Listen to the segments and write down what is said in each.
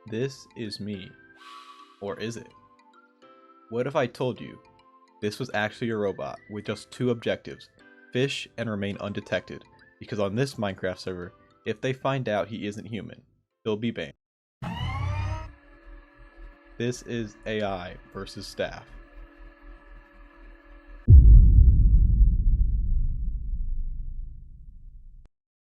This is me. Or is it? What if I told you this was actually a robot with just two objectives, fish and remain undetected, because on this Minecraft server, if they find out he isn't human, he'll be banned. This is AI versus staff.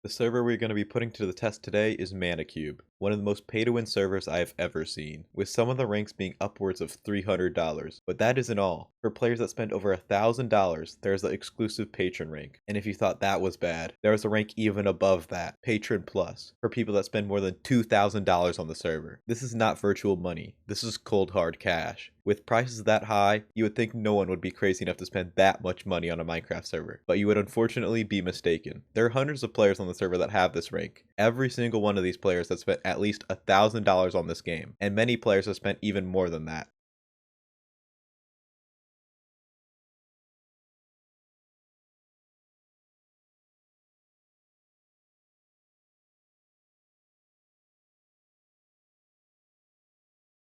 The server we're going to be putting to the test today is Manicube, one of the most pay-to-win servers I have ever seen, with some of the ranks being upwards of $300. But that isn't all. For players that spend over $1,000, there's the exclusive Patron rank, and if you thought that was bad, there's a rank even above that, Patron Plus, for people that spend more than $2,000 on the server. This is not virtual money, this is cold hard cash. With prices that high, you would think no one would be crazy enough to spend that much money on a Minecraft server, but you would unfortunately be mistaken. There are hundreds of players on the server that have this rank. Every single one of these players has spent at least $1,000 on this game, and many players have spent even more than that.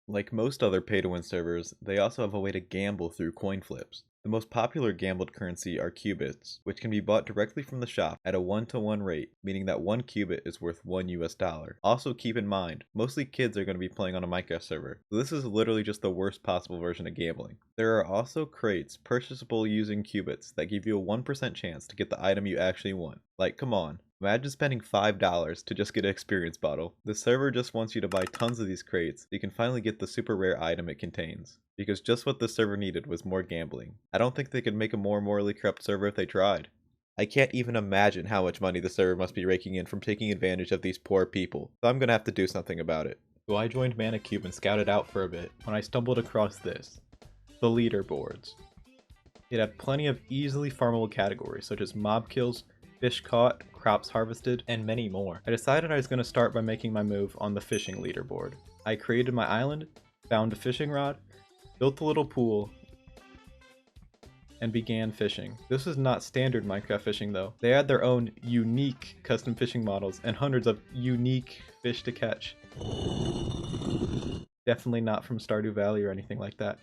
Like most other pay-to-win servers, they also have a way to gamble through coin flips. The most popular gambled currency are qubits, which can be bought directly from the shop at a 1-to-1 rate, meaning that 1 qubit is worth $1. Also keep in mind, mostly kids are going to be playing on a Minecraft server, so this is literally just the worst possible version of gambling. There are also crates purchasable using qubits that give you a 1% chance to get the item you actually want. Like, come on. Imagine spending $5 to just get an experience bottle. The server just wants you to buy tons of these crates so you can finally get the super rare item it contains. Because just what the server needed was more gambling. I don't think they could make a more morally corrupt server if they tried. I can't even imagine how much money the server must be raking in from taking advantage of these poor people, so I'm gonna have to do something about it. So I joined Manicube and scouted out for a bit when I stumbled across this. The leaderboards. It had plenty of easily farmable categories such as mob kills, fish caught, crops harvested, and many more. I decided I was going to start by making my move on the fishing leaderboard. I created my island, found a fishing rod, built a little pool, and began fishing. This was not standard Minecraft fishing though. They had their own unique custom fishing models and hundreds of unique fish to catch. Definitely not from Stardew Valley or anything like that.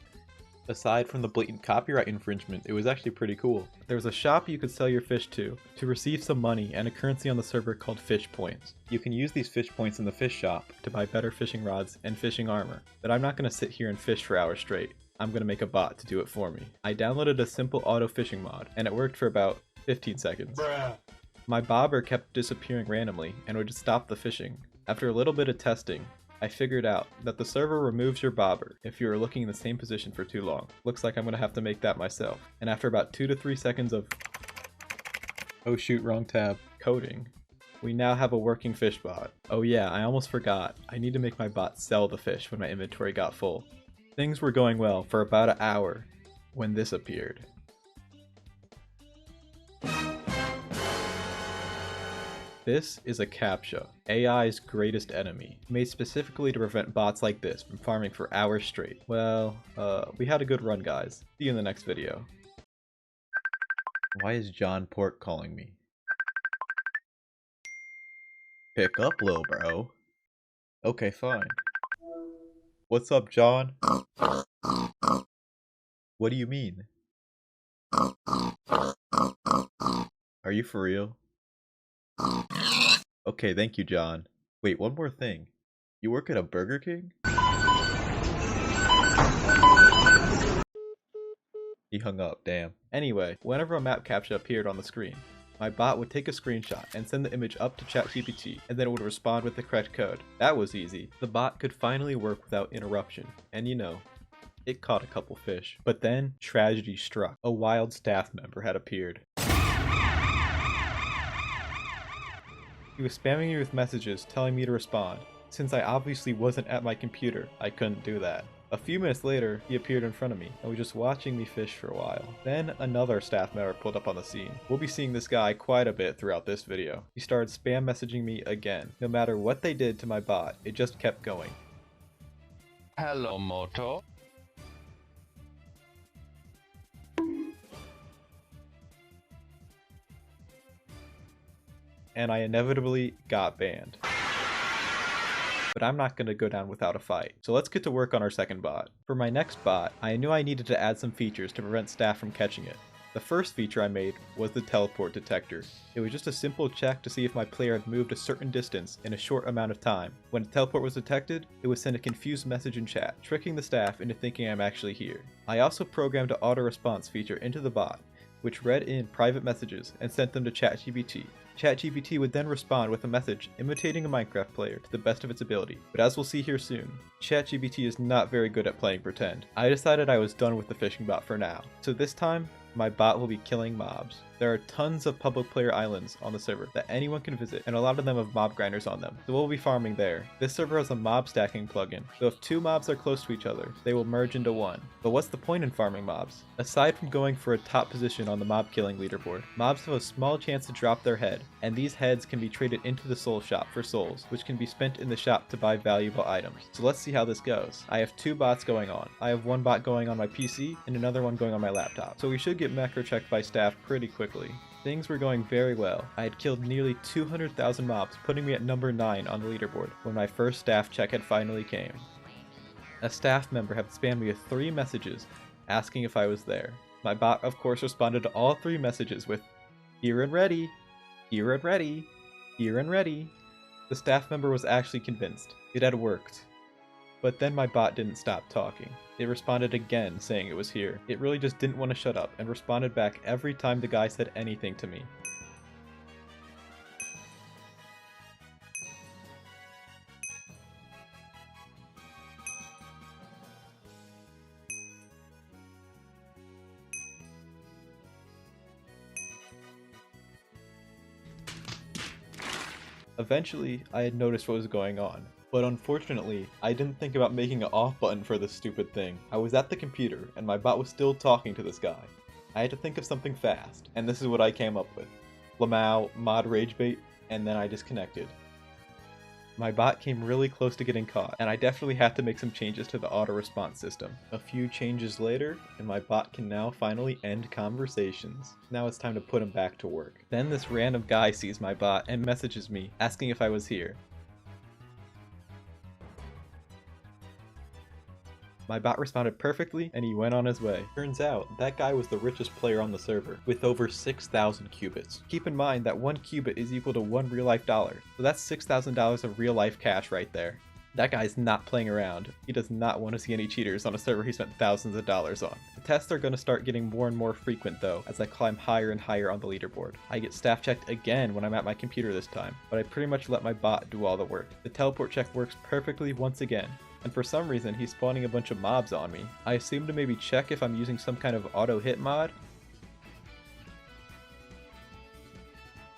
Aside from the blatant copyright infringement, it was actually pretty cool. There was a shop you could sell your fish to receive some money and a currency on the server called fish points. You can use these fish points in the fish shop to buy better fishing rods and fishing armor, but I'm not going to sit here and fish for hours straight. I'm going to make a bot to do it for me. I downloaded a simple auto fishing mod, and it worked for about 15 seconds. Bruh. My bobber kept disappearing randomly and would stop the fishing. After a little bit of testing, I figured out that the server removes your bobber if you are looking in the same position for too long. Looks like I'm gonna have to make that myself. And after about 2 to 3 seconds of oh shoot, wrong tab, coding, we now have a working fish bot. Oh yeah, I almost forgot. I need to make my bot sell the fish when my inventory got full. Things were going well for about an hour when this appeared. This is a CAPTCHA, AI's greatest enemy, made specifically to prevent bots like this from farming for hours straight. Well, we had a good run guys. See you in the next video. Why is John Pork calling me? Pick up, lil bro. Okay, fine. What's up, John? What do you mean? Are you for real? Okay, thank you, John. Wait, one more thing. You work at a Burger King? He hung up, damn. Anyway, whenever a map captcha appeared on the screen, my bot would take a screenshot and send the image up to ChatGPT, and then it would respond with the correct code. That was easy. The bot could finally work without interruption, and you know, it caught a couple fish. But then, tragedy struck. A wild staff member had appeared. He was spamming me with messages telling me to respond. Since I obviously wasn't at my computer, I couldn't do that. A few minutes later, he appeared in front of me and was just watching me fish for a while. Then another staff member pulled up on the scene. We'll be seeing this guy quite a bit throughout this video. He started spam messaging me again. No matter what they did to my bot, it just kept going. Hello, Moto. And I inevitably got banned. but I'm not going to go down without a fight. So let's get to work on our second bot. For my next bot, I knew I needed to add some features to prevent staff from catching it. The first feature I made was the teleport detector. It was just a simple check to see if my player had moved a certain distance in a short amount of time. When a teleport was detected, it would send a confused message in chat, tricking the staff into thinking I'm actually here. I also programmed an auto-response feature into the bot, which read in private messages and sent them to ChatGPT. ChatGPT would then respond with a message imitating a Minecraft player to the best of its ability, but as we'll see here soon, ChatGPT is not very good at playing pretend. I decided I was done with the fishing bot for now, so this time, my bot will be killing mobs. There are tons of public player islands on the server that anyone can visit, and a lot of them have mob grinders on them, so we'll be farming there. This server has a mob stacking plugin, so if two mobs are close to each other, they will merge into one. But what's the point in farming mobs? Aside from going for a top position on the mob killing leaderboard, mobs have a small chance to drop their head, and these heads can be traded into the soul shop for souls, which can be spent in the shop to buy valuable items. So let's see how this goes. I have two bots going on. I have one bot going on my PC, and another one going on my laptop, so we should get macro checked by staff pretty quickly. Things were going very well. I had killed nearly 200,000 mobs, putting me at number 9 on the leaderboard when my first staff check had finally came. A staff member had spammed me with 3 messages asking if I was there. My bot of course responded to all 3 messages with "Here and ready, here and ready, here and ready." The staff member was actually convinced. It had worked. But then my bot didn't stop talking. It responded again saying it was here. It really just didn't want to shut up and responded back every time the guy said anything to me. Eventually, I had noticed what was going on. But unfortunately, I didn't think about making an off button for this stupid thing. I was at the computer, and my bot was still talking to this guy. I had to think of something fast, and this is what I came up with. Lamau, mod ragebait, and then I disconnected. My bot came really close to getting caught, and I definitely had to make some changes to the auto-response system. A few changes later, and my bot can now finally end conversations. Now it's time to put him back to work. Then this random guy sees my bot and messages me, asking if I was here. My bot responded perfectly, and he went on his way. Turns out, that guy was the richest player on the server, with over 6,000 qubits. Keep in mind that 1 qubit is equal to 1 real-life dollar, so that's $6,000 of real-life cash right there. That guy's not playing around. He does not want to see any cheaters on a server he spent thousands of dollars on. The tests are going to start getting more and more frequent though, as I climb higher and higher on the leaderboard. I get staff checked again when I'm at my computer this time, but I pretty much let my bot do all the work. The teleport check works perfectly once again, and for some reason he's spawning a bunch of mobs on me. I assume to maybe check if I'm using some kind of auto hit mod.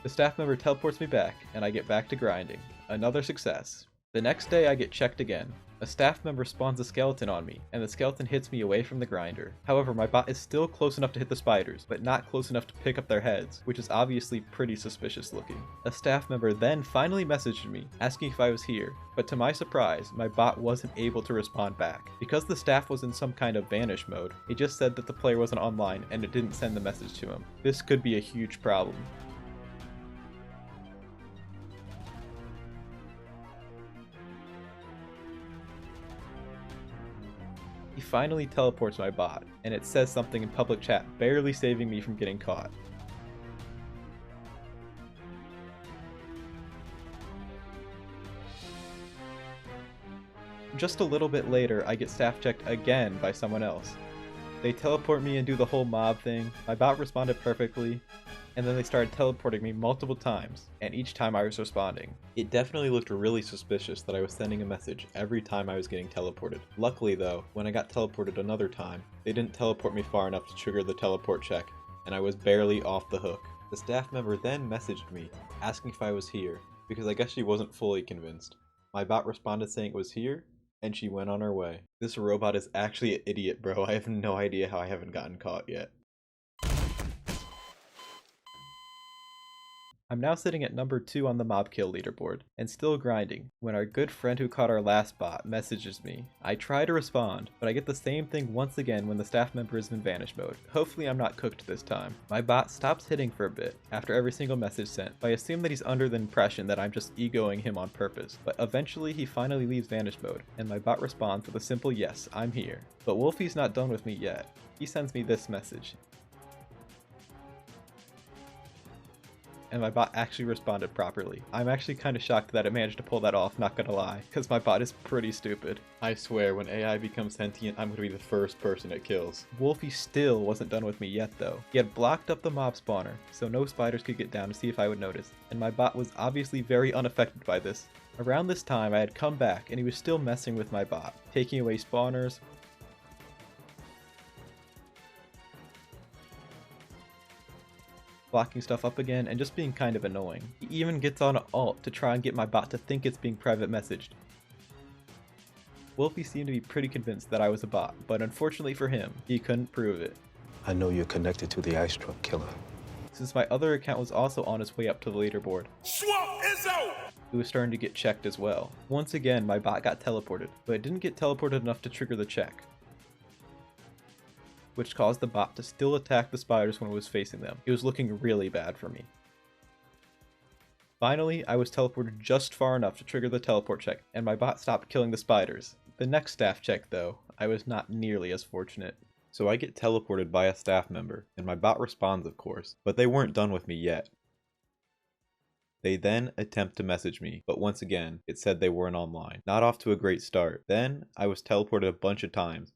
The staff member teleports me back, and I get back to grinding. Another success. The next day I get checked again. A staff member spawns a skeleton on me, and the skeleton hits me away from the grinder. However, my bot is still close enough to hit the spiders, but not close enough to pick up their heads, which is obviously pretty suspicious looking. A staff member then finally messaged me, asking if I was here, but to my surprise, my bot wasn't able to respond back. Because the staff was in some kind of vanish mode, it just said that the player wasn't online and it didn't send the message to him. This could be a huge problem. He finally teleports my bot, and it says something in public chat, barely saving me from getting caught. Just a little bit later, I get staff checked again by someone else. They teleport me and do the whole mob thing. My bot responded perfectly, and then they started teleporting me multiple times, and each time I was responding. It definitely looked really suspicious that I was sending a message every time I was getting teleported. Luckily though, when I got teleported another time, they didn't teleport me far enough to trigger the teleport check, and I was barely off the hook. The staff member then messaged me, asking if I was here, because I guess she wasn't fully convinced. My bot responded saying it was here, and she went on her way. This robot is actually an idiot, bro. I have no idea how I haven't gotten caught yet. I'm now sitting at number 2 on the mob kill leaderboard, and still grinding, when our good friend who caught our last bot messages me. I try to respond, but I get the same thing once again when the staff member is in vanish mode. Hopefully I'm not cooked this time. My bot stops hitting for a bit, after every single message sent, but I assume that he's under the impression that I'm just egoing him on purpose. But eventually he finally leaves vanish mode, and my bot responds with a simple yes, I'm here. But Wolfie's not done with me yet. He sends me this message. And my bot actually responded properly. I'm actually kind of shocked that it managed to pull that off, not gonna lie, because my bot is pretty stupid. I swear, when AI becomes sentient, I'm gonna be the first person it kills. Wolfie still wasn't done with me yet though. He had blocked up the mob spawner, so no spiders could get down to see if I would notice, and my bot was obviously very unaffected by this. Around this time, I had come back, and he was still messing with my bot, taking away spawners, blocking stuff up again, and just being kind of annoying. He even gets on an alt to try and get my bot to think it's being private messaged. Wolfie seemed to be pretty convinced that I was a bot, but unfortunately for him, he couldn't prove it. I know you're connected to the ice truck killer. Since my other account was also on its way up to the leaderboard, it was starting to get checked as well. Once again, my bot got teleported, but it didn't get teleported enough to trigger the check, which caused the bot to still attack the spiders when it was facing them. It was looking really bad for me. Finally, I was teleported just far enough to trigger the teleport check, and my bot stopped killing the spiders. The next staff check though, I was not nearly as fortunate. So I get teleported by a staff member, and my bot responds of course, but they weren't done with me yet. They then attempt to message me, but once again, it said they weren't online. Not off to a great start. Then, I was teleported a bunch of times.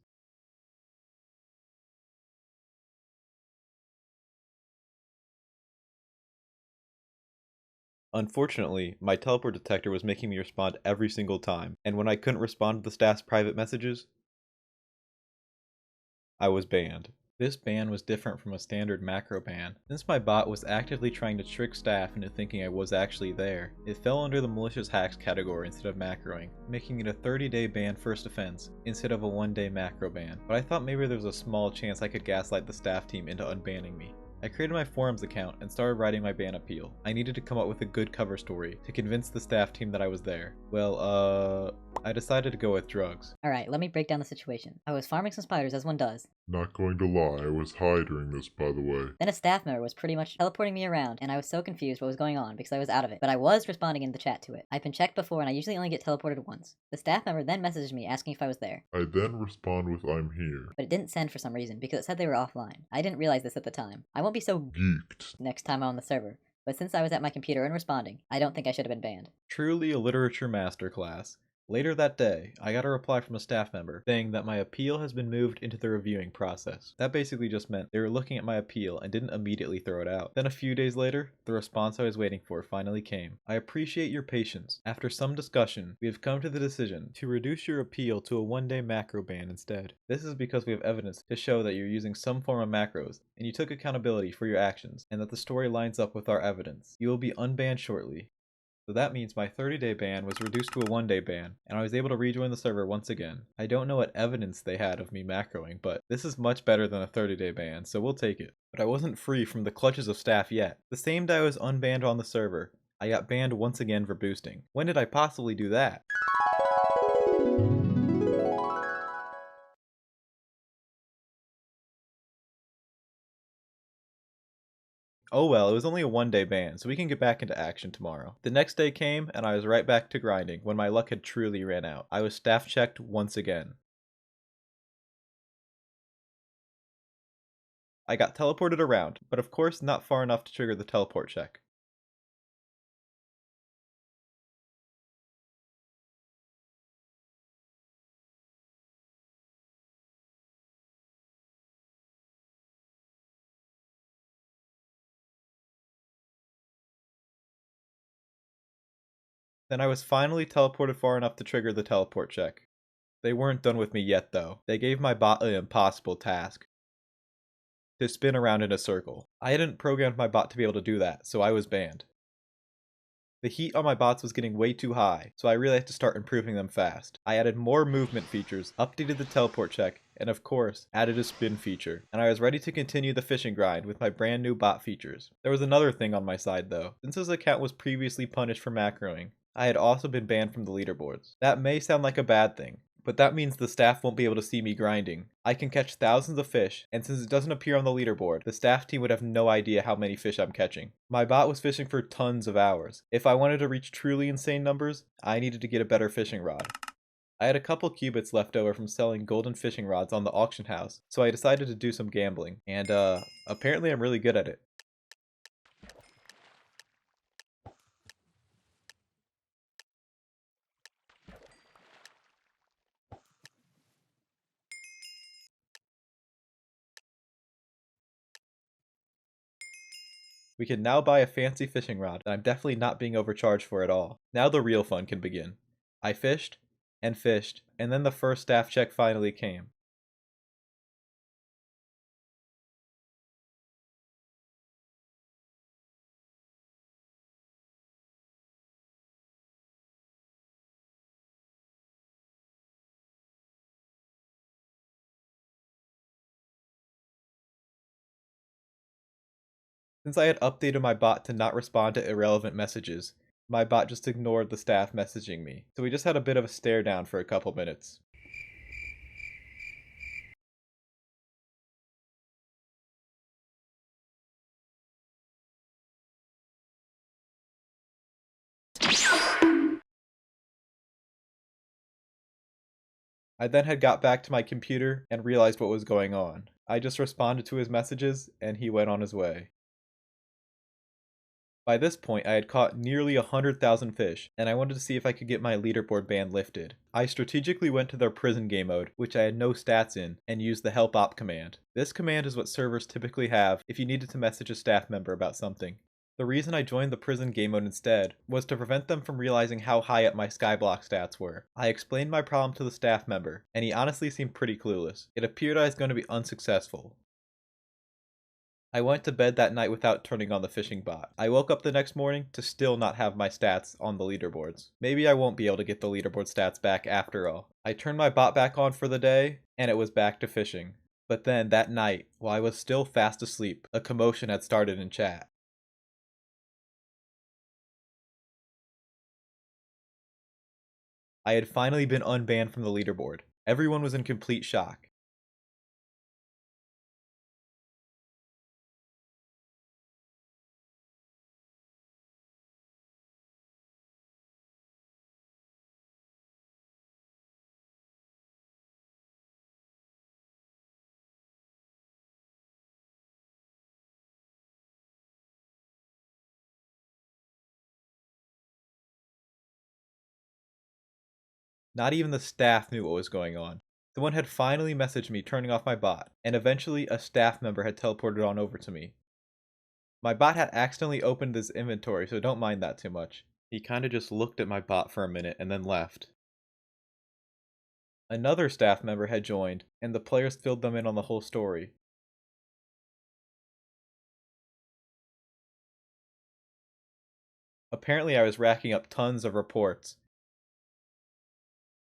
Unfortunately, my teleport detector was making me respond every single time, and when I couldn't respond to the staff's private messages, I was banned. This ban was different from a standard macro ban. Since my bot was actively trying to trick staff into thinking I was actually there, it fell under the malicious hacks category instead of macroing, making it a 30-day ban first offense instead of a 1-day macro ban. But I thought maybe there was a small chance I could gaslight the staff team into unbanning me. I created my forums account and started writing my ban appeal. I needed to come up with a good cover story to convince the staff team that I was there. Well, I decided to go with drugs. Alright, let me break down the situation. I was farming some spiders as one does. Not going to lie, I was high during this, by the way. Then a staff member was pretty much teleporting me around, and I was so confused what was going on because I was out of it. But I was responding in the chat to it. I've been checked before and I usually only get teleported once. The staff member then messaged me asking if I was there. I then respond with I'm here. But it didn't send for some reason because it said they were offline. I didn't realize this at the time. I won't be so Geeked. next time I'm on the server. But since I was at my computer and responding, I don't think I should have been banned. Truly a literature masterclass. Later that day, I got a reply from a staff member saying that my appeal has been moved into the reviewing process. That basically just meant they were looking at my appeal and didn't immediately throw it out. Then a few days later, the response I was waiting for finally came. I appreciate your patience. After some discussion, we have come to the decision to reduce your appeal to a 1-day macro ban instead. This is because we have evidence to show that you're using some form of macros, and you took accountability for your actions, and that the story lines up with our evidence. You will be unbanned shortly. So that means my 30-day ban was reduced to a 1-day ban, and I was able to rejoin the server once again. I don't know what evidence they had of me macroing, but this is much better than a 30-day ban, so we'll take it. But I wasn't free from the clutches of staff yet. The same day I was unbanned on the server, I got banned once again for boosting. When did I possibly do that? Oh well, it was only a 1-day ban, so we can get back into action tomorrow. The next day came, and I was right back to grinding when my luck had truly ran out. I was staff checked once again. I got teleported around, but of course not far enough to trigger the teleport check. Then I was finally teleported far enough to trigger the teleport check. They weren't done with me yet though. They gave my bot an impossible task: to spin around in a circle. I hadn't programmed my bot to be able to do that, so I was banned. The heat on my bots was getting way too high, so I really had to start improving them fast. I added more movement features, updated the teleport check, and of course, added a spin feature, and I was ready to continue the fishing grind with my brand new bot features. There was another thing on my side though. Since his account was previously punished for macroing, I had also been banned from the leaderboards. That may sound like a bad thing, but that means the staff won't be able to see me grinding. I can catch thousands of fish, and since it doesn't appear on the leaderboard, the staff team would have no idea how many fish I'm catching. My bot was fishing for tons of hours. If I wanted to reach truly insane numbers, I needed to get a better fishing rod. I had a couple cubits left over from selling golden fishing rods on the auction house, so I decided to do some gambling, and apparently I'm really good at it. We can now buy a fancy fishing rod that I'm definitely not being overcharged for at all. Now the real fun can begin. I fished, and then the first staff check finally came. Since I had updated my bot to not respond to irrelevant messages, my bot just ignored the staff messaging me, so we just had a bit of a stare down for a couple minutes. I then had got back to my computer and realized what was going on. I just responded to his messages and he went on his way. By this point, I had caught nearly 100,000 fish, and I wanted to see if I could get my leaderboard ban lifted. I strategically went to their prison game mode, which I had no stats in, and used the help op command. This command is what servers typically have if you needed to message a staff member about something. The reason I joined the prison game mode instead was to prevent them from realizing how high up my skyblock stats were. I explained my problem to the staff member, and he honestly seemed pretty clueless. It appeared I was going to be unsuccessful. I went to bed that night without turning on the fishing bot. I woke up the next morning to still not have my stats on the leaderboards. Maybe I won't be able to get the leaderboard stats back after all. I turned my bot back on for the day, and it was back to fishing. But then, that night, while I was still fast asleep, a commotion had started in chat. I had finally been unbanned from the leaderboard. Everyone was in complete shock. Not even the staff knew what was going on. Someone had finally messaged me turning off my bot, and eventually a staff member had teleported on over to me. My bot had accidentally opened this inventory, so don't mind that too much. He kinda just looked at my bot for a minute and then left. Another staff member had joined, and the players filled them in on the whole story. Apparently I was racking up tons of reports.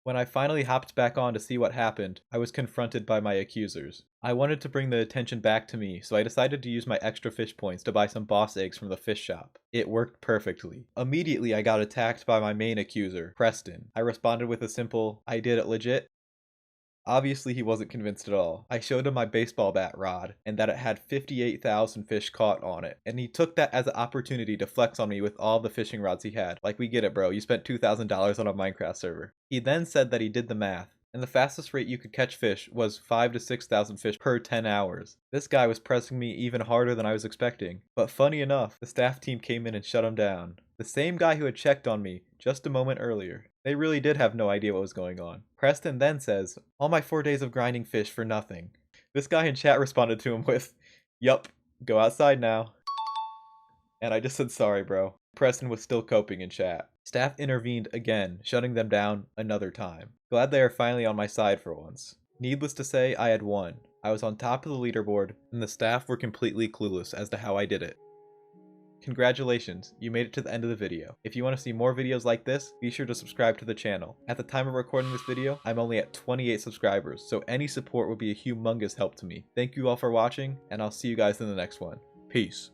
When I finally hopped back on to see what happened, I was confronted by my accusers. I wanted to bring the attention back to me, so I decided to use my extra fish points to buy some boss eggs from the fish shop. It worked perfectly. Immediately I got attacked by my main accuser, Preston. I responded with a simple, "I did it legit." Obviously he wasn't convinced at all. I showed him my baseball bat rod, and that it had 58,000 fish caught on it, and he took that as an opportunity to flex on me with all the fishing rods he had. Like, we get it, bro, you spent $2,000 on a Minecraft server. He then said that he did the math, and the fastest rate you could catch fish was 5 to 6,000 fish per 10 hours. This guy was pressing me even harder than I was expecting. But funny enough, the staff team came in and shut him down. The same guy who had checked on me just a moment earlier. They really did have no idea what was going on. Preston then says, "All my 4 days of grinding fish for nothing." This guy in chat responded to him with, "Yup, go outside now." And I just said, "Sorry, bro." Preston was still coping in chat. Staff intervened again, shutting them down another time. Glad they are finally on my side for once. Needless to say, I had won. I was on top of the leaderboard, and the staff were completely clueless as to how I did it. Congratulations, you made it to the end of the video. If you want to see more videos like this, be sure to subscribe to the channel. At the time of recording this video, I'm only at 28 subscribers, so any support would be a humongous help to me. Thank you all for watching, and I'll see you guys in the next one. Peace.